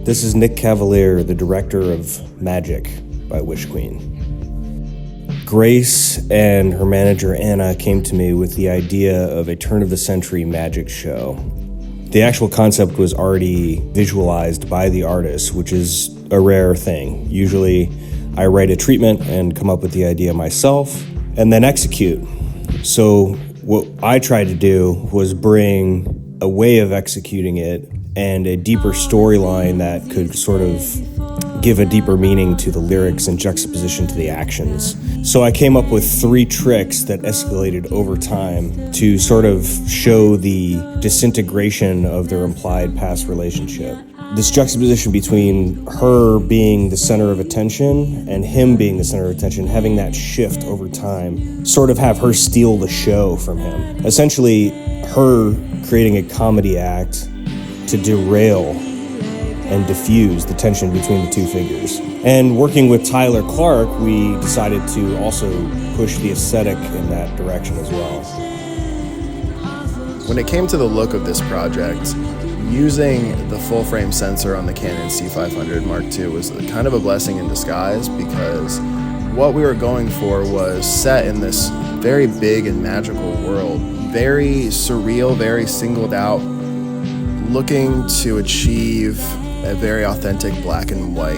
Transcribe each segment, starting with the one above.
This is Nick Cavalier, the director of Magic by Witch Queen. Grace and her manager Anna came to me with the idea of a turn-of-the-century magic show. The actual concept was already visualized by the artist, which is a rare thing. Usually I write a treatment and come up with the idea myself and then execute. So what I tried to do was bring a way of executing it and a deeper storyline that could sort of give a deeper meaning to the lyrics and juxtaposition to the actions. So I came up with 3 tricks that escalated over time to sort of show the disintegration of their implied past relationship. This juxtaposition between her being the center of attention and him being the center of attention, having that shift over time, sort of have her steal the show from him. Essentially, her creating a comedy act to derail and diffuse the tension between the 2 figures. And working with Tyler Clark, we decided to also push the aesthetic in that direction as well. When it came to the look of this project, using the full-frame sensor on the Canon C500 Mark II was kind of a blessing in disguise, because what we were going for was set in this very big and magical world, very surreal, very singled out, looking to achieve a very authentic black and white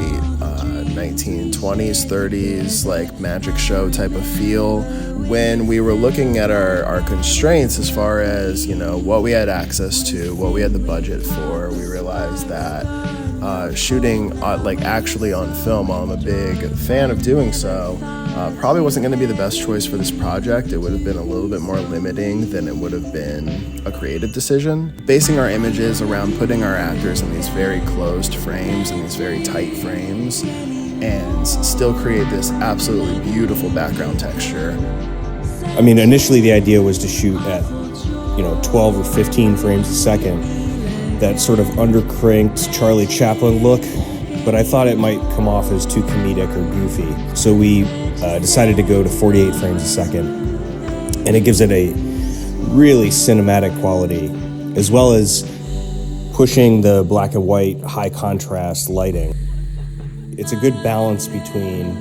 1920s, 30s, like magic show type of feel. When we were looking at our constraints as far as, what we had access to, what we had the budget for, we realized that shooting actually on film, while I'm a big fan of doing so, probably wasn't going to be the best choice for this project. It would have been a little bit more limiting than it would have been a creative decision. Basing our images around putting our actors in these very closed frames and these very tight frames, and still create this absolutely beautiful background texture. I mean, initially the idea was to shoot at, 12 or 15 frames a second, that sort of undercranked Charlie Chaplin look, but I thought it might come off as too comedic or goofy. So we decided to go to 48 frames a second, and it gives it a really cinematic quality, as well as pushing the black and white high contrast lighting. It's a good balance between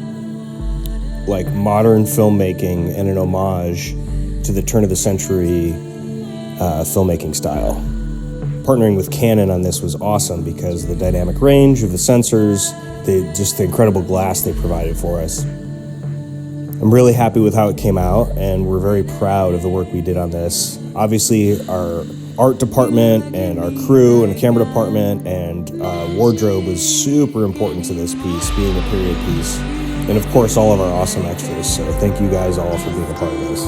modern filmmaking and an homage to the turn of the century filmmaking style. Partnering with Canon on this was awesome because of the dynamic range of the sensors, the incredible glass they provided for us. I'm really happy with how it came out, and we're very proud of the work we did on this. Obviously, our art department and our crew and the camera department and wardrobe was super important to this piece, being a period piece. And of course, all of our awesome extras. So thank you guys all for being a part of this.